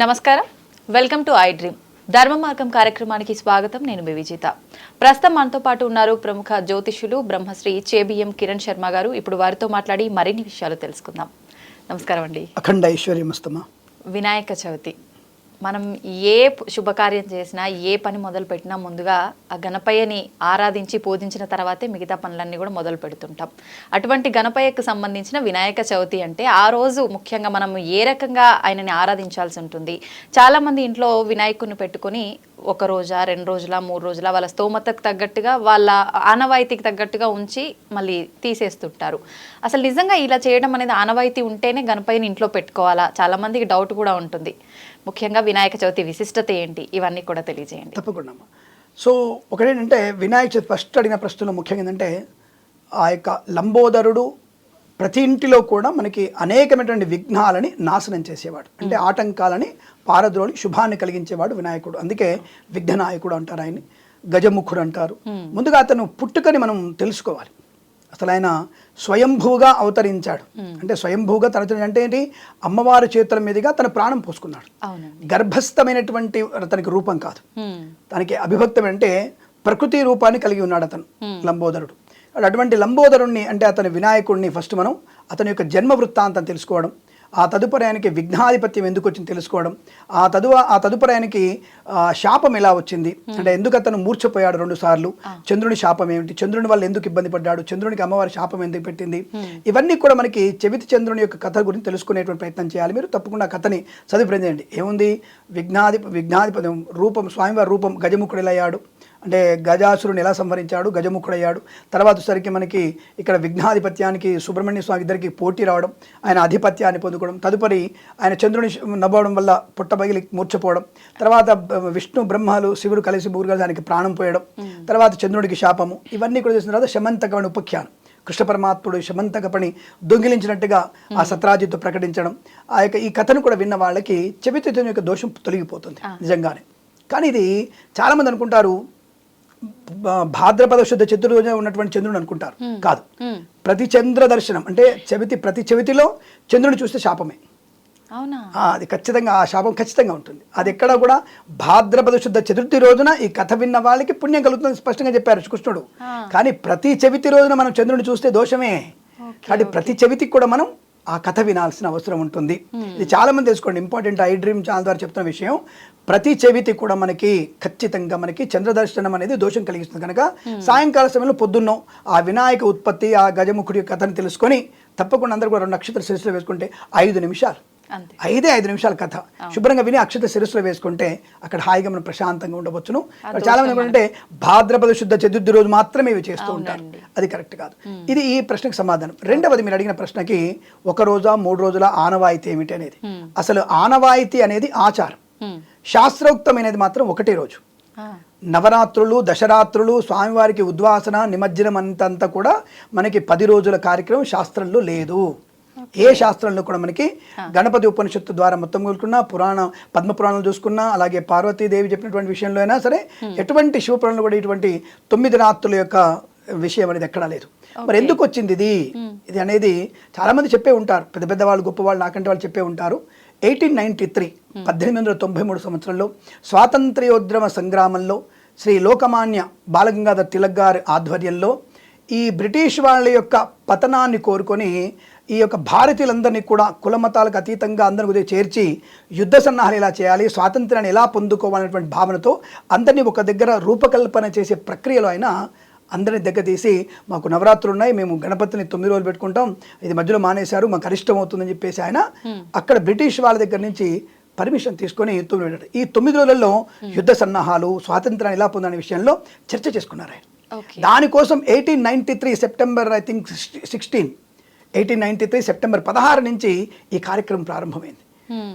నమస్కారం, welcome to I dream. ధర్మ మార్గం కార్యక్రమానికి స్వాగతం. నేను మీ విజేత. ప్రస్తుతం మనతో పాటు ఉన్నారు ప్రముఖ జ్యోతిష్యులు బ్రహ్మశ్రీ చేబిఎం కిరణ్ శర్మ గారు. ఇప్పుడు వారితో మాట్లాడి మరిన్ని విషయాలు తెలుసుకుందాం. నమస్కారం అండి. అఖండ ఐశ్వర్యమస్తమా. వినాయక చవితి మనం ఏ శుభకార్యం చేసినా, ఏ పని మొదలు పెట్టినా ముందుగా ఆ గణపయ్యని ఆరాధించి పూజించిన తర్వాతే మిగతా పనులన్నీ కూడా మొదలు పెడుతుంటాం. అటువంటి గణపయ్యకు సంబంధించిన వినాయక చవితి అంటే ఆ రోజు ముఖ్యంగా మనం ఏ రకంగా ఆయనని ఆరాధించాల్సి ఉంటుంది? చాలామంది ఇంట్లో వినాయకుడిని పెట్టుకొని ఒక రోజా, 2 రోజుల, 3 రోజుల వాళ్ళ స్తోమతకు తగ్గట్టుగా, వాళ్ళ ఆనవాయితీకి తగ్గట్టుగా ఉంచి మళ్ళీ తీసేస్తుంటారు. అసలు నిజంగా ఇలా చేయడం అనేది ఆనవాయితీ ఉంటేనే గణపయ్యని ఇంట్లో పెట్టుకోవాలా? చాలామందికి డౌట్ కూడా ఉంటుంది. ముఖ్యంగా వినాయక చవితి విశిష్టత ఏంటి, ఇవన్నీ కూడా తెలియజేయండి. తప్పకుండా. సో ఒకటేంటంటే వినాయక చవితి ఫస్ట్ అడిగిన ప్రశ్నలో ముఖ్యంగా ఏంటంటే ఆ యొక్క లంబోదరుడు ప్రతి ఇంటిలో కూడా మనకి అనేకమైనటువంటి విఘ్నాలని నాశనం చేసేవాడు, అంటే ఆటంకాలని పారద్రోలి శుభాన్ని కలిగించేవాడు వినాయకుడు. అందుకే విఘ్ననాయకుడు అంటారు, ఆయన్ని గజముఖుడు అంటారు. ముందుగా అతను పుట్టుకని మనం తెలుసుకోవాలి. అసలు ఆయన స్వయంభూగా అవతరించాడు. అంటే స్వయంభూగా తన అంటే ఏంటి, అమ్మవారి చేతుల మీదుగా తన ప్రాణం పోసుకున్నాడు. గర్భస్థమైనటువంటి తనకి రూపం కాదు, తనకి అభిభక్తం అంటే ప్రకృతి రూపాన్ని కలిగి ఉన్నాడు అతను లంబోదరుడు. అటువంటి లంబోదరుణ్ణి అంటే అతని వినాయకుడిని ఫస్ట్ మనం అతని యొక్క జన్మ వృత్తాంతం తెలుసుకోవడం, ఆ తదుపరి ఆయనకి విఘ్నాధిపత్యం ఎందుకు వచ్చింది తెలుసుకోవడం, ఆ తదుపరి ఆయనకి శాపం ఎలా వచ్చింది, అంటే ఎందుకు అతను మూర్ఛపోయాడు 2 సార్లు, చంద్రుని శాపం ఏమిటి, చంద్రుని వల్ల ఎందుకు ఇబ్బంది పడ్డాడు, చంద్రునికి అమ్మవారి శాపం ఎందుకు పెట్టింది, ఇవన్నీ కూడా మనకి చవితి చంద్రుని యొక్క కథ గురించి తెలుసుకునేటువంటి ప్రయత్నం చేయాలి. మీరు తప్పకుండా ఆ కథని చదివి ప్రయత్నించండి. ఏముంది, విఘ్నాధిపతి రూపం, స్వామివారి రూపం గజముఖుడు ఎలా అయ్యాడు, అంటే గజాసురుని ఎలా సంహరించాడు, గజముఖుడయ్యాడు. తర్వాత సరికి మనకి ఇక్కడ విఘ్నాధిపత్యానికి సుబ్రహ్మణ్య స్వామి ఇద్దరికి పోటీ రావడం, ఆయన ఆధిపత్యాన్ని పొందుకోవడం, తదుపరి ఆయన చంద్రుని నవ్వడం వల్ల పుట్టబగిలి మూర్చపోవడం, తర్వాత విష్ణు బ్రహ్మలు శివుడు కలిసి ముగ్గురు దానికి ప్రాణం పోయడం, తర్వాత చంద్రుడికి శాపము, ఇవన్నీ కూడా చేసిన తర్వాత శమంతకమని ఉపాఖ్యానం, కృష్ణ పరమాత్ముడు శమంతకపని దొంగిలించినట్టుగా ఆ సత్రాజిత్తు ప్రకటించడం. ఆ యొక్క ఈ కథను కూడా విన్న వాళ్ళకి చవితి యొక్క దోషం తొలగిపోతుంది నిజంగానే. కానీ ఇది చాలామంది అనుకుంటారు భాద్రపద శుద్ధ చతుర్రోజు ఉన్నటువంటి చంద్రుడు అనుకుంటారు. కాదు, ప్రతి చంద్ర దర్శనం అంటే ప్రతి చవితిలో చంద్రుని చూస్తే శాపమే. అది ఖచ్చితంగా, ఆ శాపం ఖచ్చితంగా ఉంటుంది. అది ఎక్కడ కూడా భాద్రపద శుద్ధ చతుర్థి రోజున ఈ కథ విన్న వాళ్ళకి పుణ్యం కలుగుతుంది స్పష్టంగా చెప్పారు కృష్ణుడు. కానీ ప్రతి చవితి రోజున మనం చంద్రుని చూస్తే దోషమే. కాబట్టి ప్రతి చవితికి కూడా మనం ఆ కథ వినాల్సిన అవసరం ఉంటుంది. ఇది చాలా మంది తెలుసుకోండి, ఇంపార్టెంట్. ఐ డ్రీమ్ ఛానల్ ద్వారా చెప్తున్న విషయం, ప్రతి చెవితి కూడా మనకి ఖచ్చితంగా మనకి చంద్రదర్శనం అనేది దోషం కలిగిస్తుంది. కనుక సాయంకాల సమయంలో పొద్దున్నో ఆ వినాయక ఉత్పత్తి, ఆ గజముఖుడి కథను తెలుసుకొని తప్పకుండా అందరూ కూడా 2 నక్షత్ర శిరస్సులో వేసుకుంటే 5 నిమిషాలు, 5 నిమిషాల కథ శుభ్రంగా విని అక్షత శిరస్సులో వేసుకుంటే అక్కడ హాయిగా మనం ప్రశాంతంగా ఉండవచ్చును. చాలా మంది ఏంటంటే భాద్రపద శుద్ధ చతుర్థి రోజు మాత్రమే ఇవి చేస్తూ ఉంటారు, అది కరెక్ట్ కాదు. ఇది ఈ ప్రశ్నకు సమాధానం. రెండవది, మీరు అడిగిన ప్రశ్నకి 1 రోజా 3 రోజుల ఆనవాయితీ ఏమిటి అనేది. అసలు ఆనవాయితీ అనేది ఆచారం, శాస్త్రోక్తమైనది మాత్రం 1 రోజు. నవరాత్రులు, దశరాత్రులు, స్వామివారికి ఉద్వాసన, నిమజ్జనం అంతా కూడా మనకి 10 రోజుల కార్యక్రమం శాస్త్రంలో లేదు. ఏ శాస్త్రంలో కూడా మనకి గణపతి ఉపనిషత్తు ద్వారా మొత్తం కోలుకున్నా, పద్మ పురాణాలు చూసుకున్నా, అలాగే పార్వతీదేవి చెప్పినటువంటి విషయంలో అయినా సరే, ఎటువంటి శివపురాణంలో కూడా ఇటువంటి 9 రాత్రుల యొక్క విషయం అనేది ఎక్కడా లేదు. మరి ఎందుకు వచ్చింది ఇది అనేది చాలా మంది చెప్పే ఉంటారు, పెద్ద పెద్ద వాళ్ళు, గొప్ప వాళ్ళు, నాకంటే వాళ్ళు చెప్పే ఉంటారు. 1893 సంవత్సరంలో స్వాతంత్ర్యోద్యమ సంగ్రామంలో శ్రీ లోకమాన్య బాలగంగాధర్ తిలక్ గారి ఆధ్వర్యంలో ఈ బ్రిటిష్ వాళ్ళ యొక్క పతనాన్ని కోరుకొని ఈ యొక్క భారతీయులందరినీ కూడా కులమతాలకు అతీతంగా అందరిని చేర్చి యుద్ధ సన్నాహాలు ఎలా చేయాలి, స్వాతంత్ర్యాన్ని ఎలా పొందుకోవాలనేటువంటి భావనతో అందరినీ ఒక దగ్గర రూపకల్పన చేసే ప్రక్రియలో ఆయన అందరినీ దగ్గర తీసి, మాకు నవరాత్రులు ఉన్నాయి, మేము గణపతిని 9 రోజులు పెట్టుకుంటాం, ఇది మధ్యలో మానేశారు, మాకు అరిష్టం అవుతుందని చెప్పేసి ఆయన అక్కడ బ్రిటిష్ వాళ్ళ దగ్గర నుంచి పర్మిషన్ తీసుకొని 9 రోజులు, ఈ 9 రోజులలో యుద్ధ సన్నాహాలు, స్వాతంత్రాన్ని ఎలా పొందనే విషయంలో చర్చ చేసుకున్నారు ఆయన. దానికోసం 1893 సెప్టెంబర్ 16 నుంచి ఈ కార్యక్రమం ప్రారంభమైంది,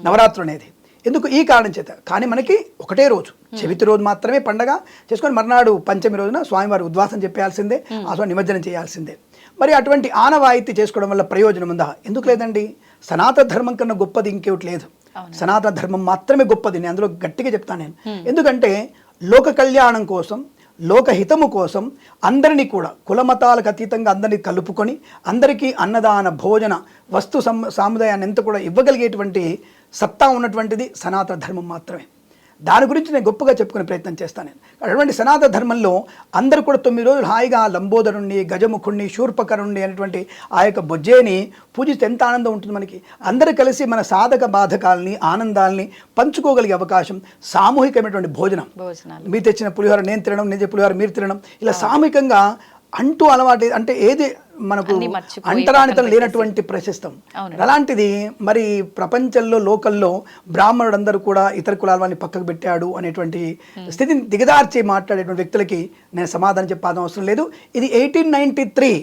నవరాత్రులు అనేది. ఎందుకు? ఈ కారణం చేత. కానీ మనకి 1 రోజు చవితి రోజు మాత్రమే పండగ చేసుకొని మర్నాడు పంచమి రోజున స్వామివారి ఉద్వాసం చెప్పాల్సిందే, ఆ స్వామి నిమజ్జనం చేయాల్సిందే. మరి అటువంటి ఆనవాయితీ చేసుకోవడం వల్ల ప్రయోజనం ఉందా? ఎందుకు లేదండి. సనాతన ధర్మం కన్నా గొప్పది ఇంకేమిటి లేదు. సనాతన ధర్మం మాత్రమే గొప్పది, నేను అందులో గట్టిగా చెప్తాను నేను. ఎందుకంటే లోక కళ్యాణం కోసం, లోకహితము కోసం అందరినీ కూడా కులమతాలకు అతీతంగా అందరినీ కలుపుకొని అందరికీ అన్నదాన భోజన వస్తు సాముదాయాన్ని ఎంత కూడా ఇవ్వగలిగేటువంటి సత్తా ఉన్నటువంటిది సనాతన ధర్మం మాత్రమే. దాని గురించి నేను గొప్పగా చెప్పుకునే ప్రయత్నం చేస్తాను. నేను అటువంటి సనాతన ధర్మంలో అందరూ కూడా 9 రోజులు హాయిగా లంబోదరుణ్ణి, గజముఖుణ్ణి, శూర్పకరుణ్ణి అనేటువంటి ఆ యొక్క బొజ్జేని పూజిస్తే ఎంత ఆనందం ఉంటుంది మనకి. అందరూ కలిసి మన సాధక బాధకాలని, ఆనందాలని పంచుకోగలిగే అవకాశం, సామూహికమైనటువంటి భోజనం. మీరు తెచ్చిన పులిహోర నేను తినడం, నేను పులిహోర మీరు తినడం, ఇలా సామూహికంగా అంటూ అలవాటు, అంటే ఏది మనకు అంటరానితనం లేనటువంటి ప్రశస్తం. అలాంటిది మరి ప్రపంచంలో లోకల్లో బ్రాహ్మణుడందరూ కూడా ఇతర కులాల వాళ్ళని పక్కకు పెట్టాడు అనేటువంటి స్థితిని దిగదార్చి మాట్లాడేటువంటి వ్యక్తులకి నేను సమాధానం చెప్పాల్సిన అవసరం లేదు. ఇది 1893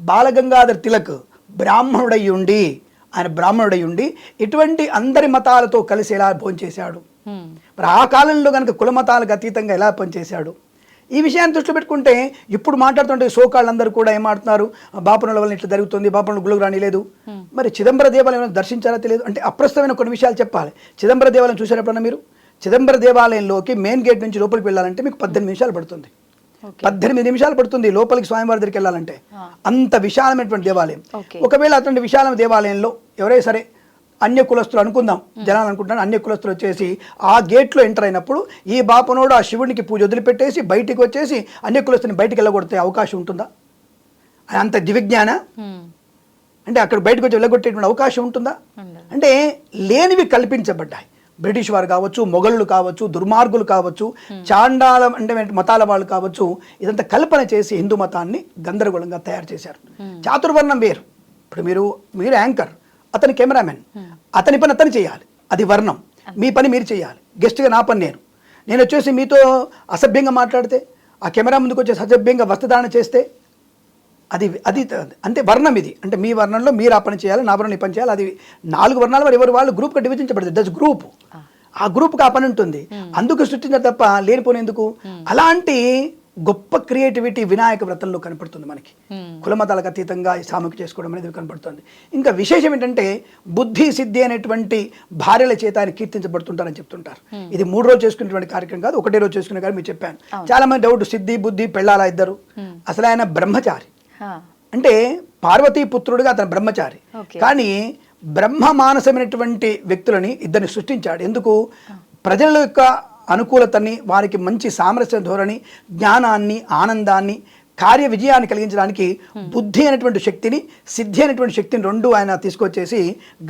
బాలగంగాధర్ తిలక్ బ్రాహ్మణుడై ఉండి ఇటువంటి అందరి మతాలతో కలిసి ఎలా భోంచేశాడు, మరి ఆ కాలంలో కనుక కుల మతాలకు అతీతంగా ఎలా పనిచేశాడు, ఈ విషయాన్ని దృష్టిలో పెట్టుకుంటే ఇప్పుడు మాట్లాడుతుంటే సోకాళ్ళందరూ కూడా ఏం మాట్లాడుతున్నారు, బాపనుల వల్ల ఇట్లా జరుగుతుంది, బాపనుల గుళ్ళకు రానిలేదు. మరి చిదంబర దేవాలయం దర్శించారా తెలియదు. అంటే అప్రస్తుతమైన కొన్ని విషయాలు చెప్పాలి. చిదంబర దేవాలయం చూసారప్పుడన్నా మీరు? చిదంబర దేవాలయంలోకి మెయిన్ గేట్ నుంచి లోపలికి వెళ్ళాలంటే మీకు 18 నిమిషాలు పడుతుంది. 18 నిమిషాలు పడుతుంది లోపలికి స్వామివారి దగ్గరికి వెళ్ళాలంటే. అంత విశాలమైనటువంటి దేవాలయం. ఒకవేళ అటువంటి విశాలమైన దేవాలయంలో ఎవరైనా సరే అన్య కులస్తులు అనుకుందాం, జనాలు అనుకుంటాను, అన్య కులస్తులు వచ్చేసి ఆ గేట్లో ఎంటర్ అయినప్పుడు ఈ బాపనోడు ఆ శివునికి పూజ వదిలిపెట్టేసి బయటికి వచ్చేసి అన్య కులస్తుని బయటికి వెళ్ళగొడితే అవకాశం ఉంటుందా? అంత దివిజ్ఞాన అంటే అక్కడ బయటకు వచ్చి వెళ్ళగొట్టేటువంటి అవకాశం ఉంటుందా? అంటే లేనివి కల్పించబడ్డాయి. బ్రిటిష్ వారు కావచ్చు, మొఘళ్ళు కావచ్చు, దుర్మార్గులు కావచ్చు, చాండాల అంటే మతాల వాళ్ళు కావచ్చు, ఇదంతా కల్పన చేసి హిందూ మతాన్ని గందరగోళంగా తయారు చేశారు. చాతుర్వర్ణం వేరు. ఇప్పుడు మీరు యాంకర్, అతని కెమెరామెన్, అతని పని అతను చేయాలి, అది వర్ణం. మీ పని మీరు చేయాలి. గెస్ట్గా నా పని నేను వచ్చేసి మీతో అసభ్యంగా మాట్లాడితే, ఆ కెమెరా ముందుకు వచ్చేసి అసభ్యంగా వస్త్రధారణ చేస్తే అది అంటే వర్ణం ఇది. అంటే మీ వర్ణంలో మీరు ఆ పని చేయాలి, నా వర్ణం ఈ పని చేయాలి. అది 4 వర్ణాలు మరి ఎవరు వాళ్ళు గ్రూప్గా డివిజించబడుతుంది. That's group. ఆ గ్రూప్కి ఆ పని ఉంటుంది. అందుకు సృష్టించారు తప్ప లేనిపోనేందుకు. అలాంటి గొప్ప క్రియేటివిటీ వినాయక వ్రతంలో కనపడుతుంది మనకి. కులమతాలకు అతీతంగా ఈ సామూహిక చేసుకోవడం అనేది కనపడుతుంది. ఇంకా విశేషం ఏంటంటే బుద్ధి సిద్ధి అనేటువంటి భార్యల చేత ఆయన కీర్తించబడుతుంటారని చెప్తుంటారు. ఇది 3 రోజులు చేసుకునేటువంటి కార్యక్రమం కాదు, ఒకటే రోజు చేసుకునే కానీ మీకు చెప్పాను. చాలా మంది డౌట్, సిద్ధి బుద్ధి పెళ్ళాలా ఇద్దరు? అసలు ఆయన బ్రహ్మచారి. అంటే పార్వతీ పుత్రుడిగా అతను బ్రహ్మచారి. కానీ బ్రహ్మ మానసమైనటువంటి వ్యక్తులని ఇద్దరిని సృష్టించాడు. ఎందుకు? ప్రజల యొక్క అనుకూలతని, వారికి మంచి సామరస్య ధోరణి, జ్ఞానాన్ని, ఆనందాన్ని, కార్య విజయాన్ని కలిగించడానికి బుద్ధి అనేటువంటి శక్తిని, సిద్ధి అనేటువంటి శక్తిని రెండు ఆయన తీసుకొచ్చేసి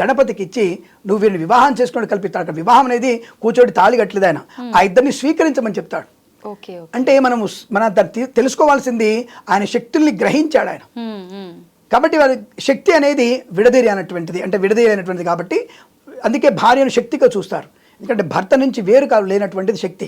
గణపతికి ఇచ్చి నువ్వు వీరిని వివాహం చేసుకుని కల్పిస్తాడు. వివాహం అనేది కూర్చోటి తాళి కట్టలేదు ఆయన, ఆ ఇద్దరిని స్వీకరించమని చెప్తాడు. అంటే మనం తెలుసుకోవాల్సింది ఆయన శక్తుల్ని గ్రహించాడు ఆయన. కాబట్టి వారి శక్తి అనేది విడదీరి అనేటువంటిది, అంటే విడదీరైనటువంటిది. కాబట్టి అందుకే భార్యను శక్తిగా చూస్తారు. ఎందుకంటే భర్త నుంచి వేరు కాదు లేనటువంటిది శక్తి.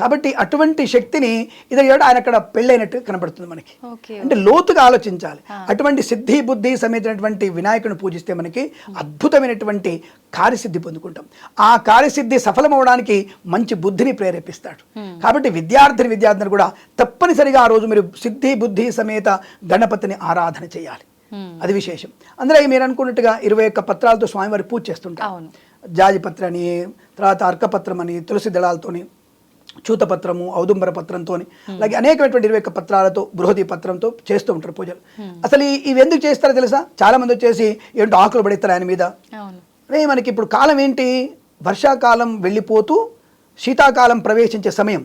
కాబట్టి అటువంటి శక్తిని ఆయన అక్కడ పెళ్ళైనట్టు కనబడుతుంది మనకి. అంటే లోతుగా ఆలోచించాలి. అటువంటి సిద్ధి బుద్ధి సమేతమైనటువంటి వినాయకుని పూజిస్తే మనకి అద్భుతమైనటువంటి కార్యసిద్ధి పొందుకుంటాం. ఆ కార్యసిద్ధి సఫలమవడానికి మంచి బుద్ధిని ప్రేరేపిస్తాడు. కాబట్టి విద్యార్థిని కూడా తప్పనిసరిగా ఆ రోజు మీరు సిద్ధి బుద్ధి సమేత గణపతిని ఆరాధన చేయాలి. అది విశేషం. అందులో మీరు అనుకున్నట్టుగా 21 పత్రాలతో స్వామివారి పూజ చేస్తుంటారు. జాజిపత్ర అని, తర్వాత అర్కపత్రం అని, తులసి దళాలతోని, చూతపత్రము, ఔదుంబర పత్రంతో, అలాగే అనేకమైనటువంటి 21 పత్రాలతో, బృహతి పత్రంతో చేస్తూ ఉంటారు పూజలు. అసలు ఇవి ఎందుకు చేస్తారో తెలుసా? చాలా మంది వచ్చేసి ఏంటో ఆకులు పడేస్తారు ఆయన మీద. మనకి ఇప్పుడు కాలం ఏంటి? వర్షాకాలం వెళ్ళిపోతూ శీతాకాలం ప్రవేశించే సమయం.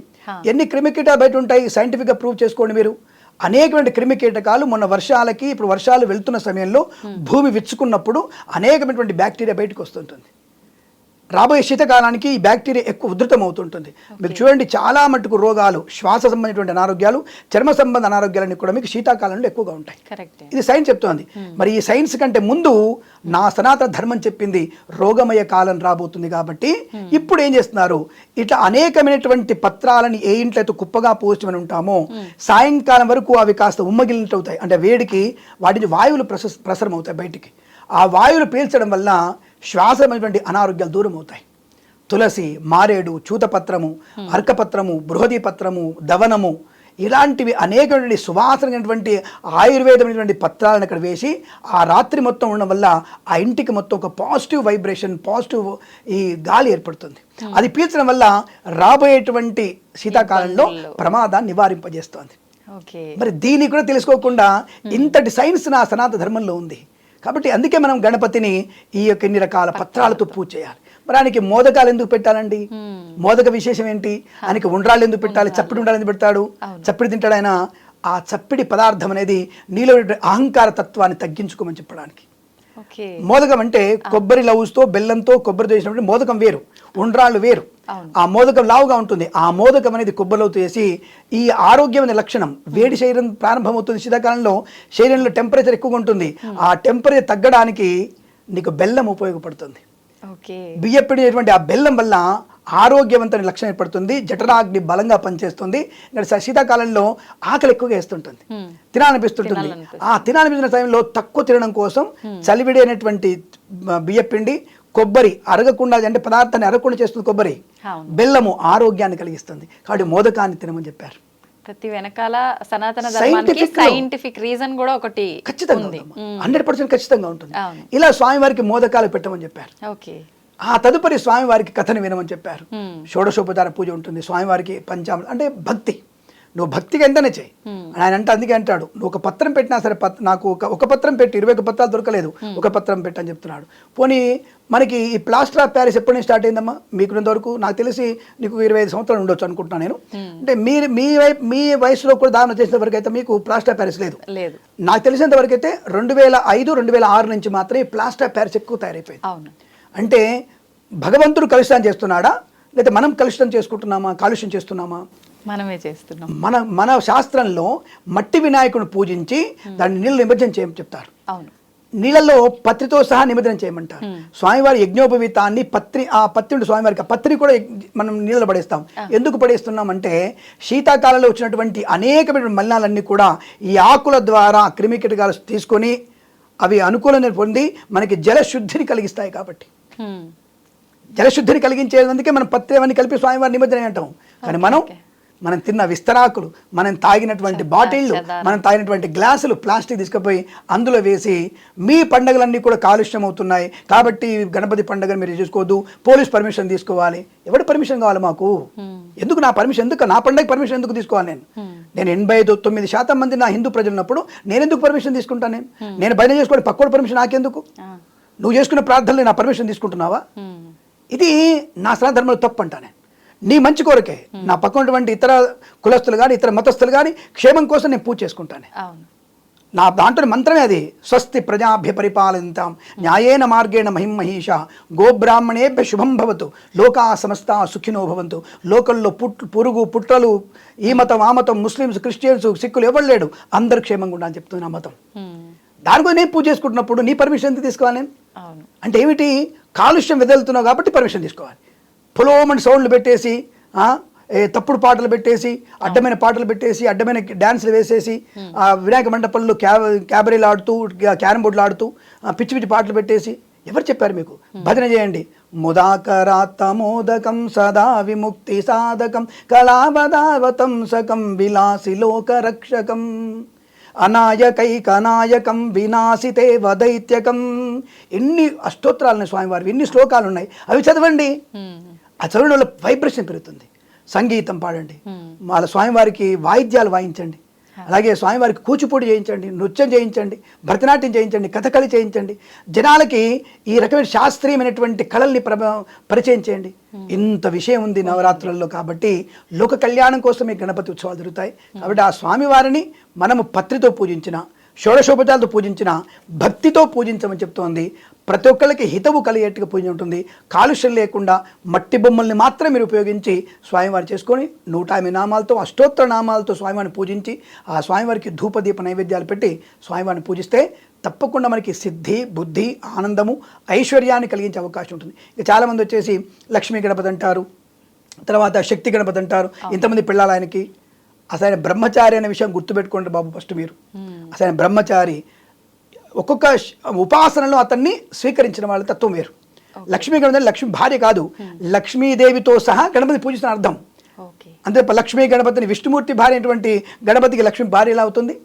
ఎన్ని క్రిమికీటాలు బయట ఉంటాయి సైంటిఫిక్గా ప్రూవ్ చేసుకోండి మీరు. అనేకమైన క్రిమికీటకాలు మొన్న వర్షాలకి, ఇప్పుడు వర్షాలు వెళ్తున్న సమయంలో భూమి విచ్చుకున్నప్పుడు అనేకమైనటువంటి బ్యాక్టీరియా బయటకు వస్తుంటుంది. రాబోయే శీతకాలానికి ఈ బ్యాక్టీరియా ఎక్కువ ఉధృతం అవుతుంటుంది. మీరు చూడండి, చాలా మటుకు రోగాలు, శ్వాస సంబంధించినటువంటి అనారోగ్యాలు, చర్మ సంబంధ అనారోగ్యాలన్నీ కూడా మీకు శీతాకాలంలో ఎక్కువగా ఉంటాయి. ఇది సైన్స్ చెప్తోంది. మరి ఈ సైన్స్ కంటే ముందు నా సనాతన ధర్మం చెప్పింది రోగమయ కాలం రాబోతుంది. కాబట్టి ఇప్పుడు ఏం చేస్తున్నారు, ఇట్లా అనేకమైనటువంటి పత్రాలని ఏ ఇంట్లో అయితే కుప్పగా పోల్చమని ఉంటామో సాయంకాలం వరకు అవి కాస్త ఉమ్మగిలినట్టు అవుతాయి. అంటే వేడికి వాటిని వాయువులు ప్రసరం అవుతాయి బయటికి. ఆ వాయువులు పీల్చడం వల్ల శ్వాసమైనటువంటి అనారోగ్యాలు దూరం అవుతాయి. తులసి, మారేడు, చూతపత్రము, అర్కపత్రము, బృహదీ పత్రము, దవనము, ఇలాంటివి అనేకమైనటువంటి సువాసనటువంటి ఆయుర్వేదమైనటువంటి పత్రాలను అక్కడ వేసి ఆ రాత్రి మొత్తం ఉండడం వల్ల ఆ ఇంటికి మొత్తం ఒక పాజిటివ్ వైబ్రేషన్, పాజిటివ్ ఈ గాలి ఏర్పడుతుంది. అది పీల్చడం వల్ల రాబోయేటువంటి శీతాకాలంలో ప్రమాదాన్ని నివారింపజేస్తుంది. మరి దీన్ని కూడా తెలుసుకోకుండా ఇంతటి సైన్స్ నా సనాతన ధర్మంలో ఉంది. కాబట్టి అందుకే మనం గణపతిని ఈ యొక్క ఇన్ని రకాల పత్రాలతో పూజ చేయాలి. మరి ఆయనకి మోదకాలు ఎందుకు పెట్టాలండి? మోదక విశేషం ఏంటి? ఆయనకి ఉండ్రాళ్ళు ఎందుకు పెట్టాలి? చప్పిడి ఉండ్రాలు ఎందుకు పెడతాడు? చప్పిడి తింటాడు ఆయన. ఆ చప్పిడి పదార్థం అనేది నీలో అహంకార తత్వాన్ని తగ్గించుకోమని చెప్పడానికి. మోదకం అంటే కొబ్బరి లవుతో బెల్లంతో కొబ్బరి చేసినప్పుడు మోదకం వేరు, ఉండ్రాళ్ళు వేరు. ఆ మోదకం లావుగా ఉంటుంది. ఆ మోదకం అనేది కొబ్బరిలవుతో వేసి ఈ ఆరోగ్యమైన లక్షణం, వేడి శరీరం ప్రారంభమవుతుంది. శీతాకాలంలో శరీరంలో టెంపరేచర్ ఎక్కువగా ఉంటుంది. ఆ టెంపరేచర్ తగ్గడానికి నీకు బెల్లం ఉపయోగపడుతుంది. బియ్యపిండి ఆ బెల్లం వల్ల ఆరోగ్యవంతమైన లక్షణం ఏర్పడుతుంది. జఠరాగ్ని బలంగా పనిచేస్తుంది. ఇక్కడ శీతాకాలంలో ఆకలి ఎక్కువగా వేస్తుంటుంది, తినాలనిపిస్తుంటుంది. ఆ తినాలనిపిస్తున్న టైంలో తక్కువ తినడం కోసం చలివిడి అనేటువంటి బియ్యపిండి, కొబ్బరి అరగకుండా అంటే పదార్థాన్ని అరగకుండా చేస్తుంది కొబ్బరి, బెల్లము ఆరోగ్యాన్ని కలిగిస్తుంది. కాబట్టి మోదకాన్ని తినమని చెప్పారు. ప్రతి వెనకాల సనాతన ధర్మానికి సైంటిఫిక్ రీజన్ కూడా ఒకటి ఖచ్చితంగా ఉంది, 100% ఖచ్చితంగా ఉంటుంది. ఇలా స్వామివారికి మోదకాలు పెట్టమని చెప్పారు. ఆ తదుపరి స్వామివారికి కథను వినమని చెప్పారు. షోడశోపచార పూజ ఉంటుంది. స్వామివారికి పంచామృతం అంటే భక్తి, నువ్వు భక్తిగా ఎంతనే చేయి ఆయన అంటే. అందుకే అంటాడు, నువ్వు ఒక పత్రం పెట్టినా సరే, నాకు ఒక పత్రం పెట్టి 21 పత్రాలు దొరకలేదు, ఒక పత్రం పెట్టని చెప్తున్నాడు. పోనీ మనకి ఈ ప్లాస్టర్ ఆఫ్ ప్యారిస్ ఎప్పటి నుంచి స్టార్ట్ అయిందమ్మా? మీకున్నంతవరకు నాకు తెలిసి నీకు 25 సంవత్సరాలు ఉండొచ్చు అనుకుంటున్నాను నేను. అంటే మీ వయసులో కూడా దానం చేసిన వరకు అయితే మీకు ప్లాస్టర్ ఆఫ్ ప్యారిస్ లేదు. నాకు తెలిసినంత వరకు అయితే 2005, 2006 నుంచి మాత్రమే ప్లాస్టర్ ఆఫ్ ప్యారిస్ ఎక్కువ తయారైపోయింది. అంటే భగవంతుడు కలుషితం చేస్తున్నాడా, లేదా మనం కలుషితం చేసుకుంటున్నామా, కాలుష్యం చేస్తున్నామా? మనమే చేస్తున్నాం. మన శాస్త్రంలో మట్టి వినాయకుడిని పూజించి దాన్ని నీళ్ళు నిమజ్జనం చేయమని చెప్తారు. నీళ్ళల్లో పత్రితో సహా నిమజ్జనం చేయమంటారు. స్వామివారి యజ్ఞోపవీతాన్ని ఆ పత్రి ఉంటే స్వామివారికి, ఆ పత్రి కూడా మనం నీళ్ళలో పడేస్తాం. ఎందుకు పడేస్తున్నాం అంటే శీతాకాలంలో వచ్చినటువంటి అనేకమైన మలినాలన్నీ కూడా ఈ ఆకుల ద్వారా క్రిమికీటకాలు తీసుకొని అవి అనుకూలంగా పొంది మనకి జలశుద్ధిని కలిగిస్తాయి. కాబట్టి జలశుద్ధిని కలిగించేందుకే మనం పత్రి అవన్నీ కలిపి స్వామివారి నిమజ్జనం అంటాం. కానీ మనం తిన్న విస్తరాకులు, మనం తాగినటువంటి బాటిళ్ళు, మనం తాగినటువంటి గ్లాసులు ప్లాస్టిక్ తీసుకుపోయి అందులో వేసి మీ పండుగలన్నీ కూడా కాలుష్యం అవుతున్నాయి. కాబట్టి గణపతి పండుగను మీరు చేసుకోవద్దు, పోలీస్ పర్మిషన్ తీసుకోవాలి. ఎవరి పర్మిషన్ కావాలి మాకు? ఎందుకు నా పర్మిషన్? ఎందుకు నా పండుగ పర్మిషన్ ఎందుకు తీసుకోవాలి? నేను 89% మంది నా హిందూ ప్రజలు ఉన్నప్పుడు నేను ఎందుకు పర్మిషన్ తీసుకుంటాను? నేను భజన చేసుకోవడం పక్కోడు పర్మిషన్ నాకెందుకు? నువ్వు చేసుకున్న ప్రార్థనలు నా పర్మిషన్ తీసుకుంటున్నావా? ఇది నా సనాతన ధర్మంలో తప్పు అంటానే. నీ మంచి కోరికే, నా పక్కనటువంటి ఇతర కులస్తులు కానీ ఇతర మతస్థులు కానీ క్షేమం కోసం నేను పూజ చేసుకుంటాను. నా దాంట్లో మంత్రమే అది, స్వస్తి ప్రజాభ్య పరిపాలింతాం న్యాయేన మార్గేణ మహిమహీష గోబ్రాహ్మణేభ్య శుభం భవతు లోకా సమస్త సుఖినో భవంతు. లోకల్లో పురుగు పుట్రలు, ఈ మతం ఆ మతం, ముస్లిమ్స్ క్రిస్టియన్స్ సిక్కులు ఎవరు లేడు, అందరు క్షేమంగా ఉండాలని చెప్తుంది నా మతం. దానికో నేను పూజ చేసుకుంటున్నప్పుడు నీ పర్మిషన్ ఎందుకు తీసుకోవాలి నేను? అంటే ఏమిటి? కాలుష్యం వెదలుతున్నావు కాబట్టి పర్మిషన్ తీసుకోవాలి. పొలోమని సౌండ్లు పెట్టేసి, తప్పుడు పాటలు పెట్టేసి, అడ్డమైన పాటలు పెట్టేసి, అడ్డమైన డ్యాన్సులు వేసేసి, వినాయక మండపంలో క్యాబరీలు ఆడుతూ, క్యారమ్ బోర్డులు ఆడుతూ, పిచ్చి పిచ్చి పాటలు పెట్టేసి ఎవరు చెప్పారు మీకు? భజన చేయండి. ముదాకరాత్త మోదకం సదా విముక్తి సాధకం కళావదావతం సకం విలాసి లోక రక్షకం అనాయకైకనాయకం వినాశితే వదైత్యకం. ఎన్ని అష్టోత్తరాలు స్వామివారి, ఎన్ని శ్లోకాలు ఉన్నాయి, అవి చదవండి. ఆ చదవడం వల్ల వైబ్రేషన్ పెరుగుతుంది. సంగీతం పాడండి, వాళ్ళ స్వామివారికి వాయిద్యాలు వాయించండి, అలాగే స్వామివారికి కూచిపూడి చేయించండి, నృత్యం చేయించండి, భరతనాట్యం చేయించండి, కథకళి చేయించండి. జనాలకి ఈ రకమైన శాస్త్రీయమైనటువంటి కళల్ని పరిచయం చేయండి. ఇంత విషయం ఉంది నవరాత్రులలో. కాబట్టి లోక కళ్యాణం కోసం ఈ గణపతి ఉత్సవాలు జరుగుతాయి. కాబట్టి ఆ స్వామివారిని మనము పత్రితో పూజించిన, షోడశోపచారాలతో పూజించిన, భక్తితో పూజించమని చెప్తోంది. ప్రతి ఒక్కళ్ళకి హితవు కలిగేట్టుగా పూజ ఉంటుంది. కాలుష్యం లేకుండా మట్టి బొమ్మల్ని మాత్రం మీరు ఉపయోగించి స్వామివారి చేసుకొని 108 నామాలతో, అష్టోత్తర నామాలతో స్వామివారిని పూజించి, ఆ స్వామివారికి ధూపదీప నైవేద్యాలు పెట్టి స్వామివారిని పూజిస్తే తప్పకుండా మనకి సిద్ధి, బుద్ధి, ఆనందము, ఐశ్వర్యాన్ని కలిగించే అవకాశం ఉంటుంది. ఇక చాలామంది వచ్చేసి లక్ష్మీ గణపతి అంటారు, తర్వాత శక్తి గణపతి అంటారు. ఇంతమంది పిల్లలు ఆయనకి. అసలు ఆయన బ్రహ్మచారి అనే విషయం గుర్తుపెట్టుకోండి బాబు ఫస్ట్ మీరు. అసలు ఆయన బ్రహ్మచారి. ఒక్కొక్క ఉపాసనలో అతన్ని స్వీకరించిన వాళ్ళ తత్వం వేరు. లక్ష్మీ గణపతి లక్ష్మీ భార్య కాదు, లక్ష్మీదేవితో సహా గణపతి పూజిస్తున్న అర్థం. అంతే. లక్ష్మీ గణపతిని విష్ణుమూర్తి భార్య అయినటువంటి గణపతికి లక్ష్మీ భార్య ఎలా అవుతుంది?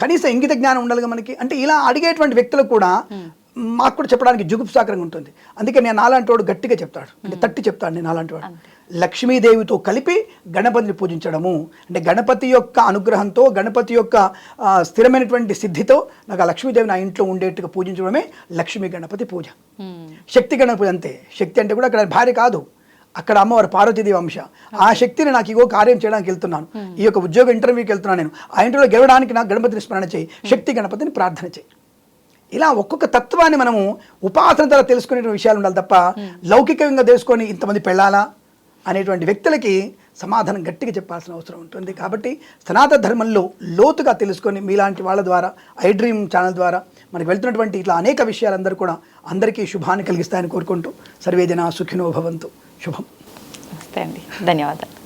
కనీసం ఇంగిత జ్ఞానం ఉండాలిగా మనకి. అంటే ఇలా అడిగేటువంటి వ్యక్తులకు కూడా మాకు కూడా చెప్పడానికి జుగుప్సాకరంగా ఉంటుంది. అందుకే నేను అలాంటి వాడు గట్టిగా చెప్తాడు, అంటే తట్టి చెప్తాడు. నేను అలాంటి వాడు లక్ష్మీదేవితో కలిపి గణపతిని పూజించడము. అంటే గణపతి యొక్క అనుగ్రహంతో, గణపతి యొక్క స్థిరమైనటువంటి సిద్ధితో నాకు ఆ లక్ష్మీదేవి నా ఇంట్లో ఉండేట్టుగా పూజించడమే లక్ష్మీ గణపతి పూజ. శక్తి గణపతి అంతే. శక్తి అంటే కూడా అక్కడ భార్య కాదు, అక్కడ అమ్మవారు పార్వతీదేవి అంశ. ఆ శక్తిని నాకు ఇగో కార్యం చేయడానికి వెళ్తున్నాను, ఈ యొక్క ఉద్యోగ ఇంటర్వ్యూకి వెళ్తున్నాను, నేను ఆ ఇంటర్వ్యూలో గెలవడానికి నాకు గణపతిని స్మరణ చేయి, శక్తి గణపతిని ప్రార్థన చేయి. ఇలా ఒక్కొక్క తత్వాన్ని మనము ఉపాసన ద్వారా తెలుసుకునే విషయాలు ఉండాలి తప్ప లౌకికంగా తెలుసుకొని ఇంతమంది పెళ్ళాలా అనేటువంటి వ్యక్తులకి సమాధానం గట్టిగా చెప్పాల్సిన అవసరం ఉంటుంది. కాబట్టి సనాతన ధర్మంలో లోతుగా తెలుసుకొని మీలాంటి వాళ్ళ ద్వారా, ఐ డ్రీమ్ ఛానల్ ద్వారా మనకు వెళ్తున్నటువంటి ఇట్లా అనేక విషయాలందరూ కూడా అందరికీ శుభాన్ని కలిగిస్తాయని కోరుకుంటూ సర్వేజన సుఖినో భవంతు. శుభం. నమస్తే అండి, ధన్యవాదాలు.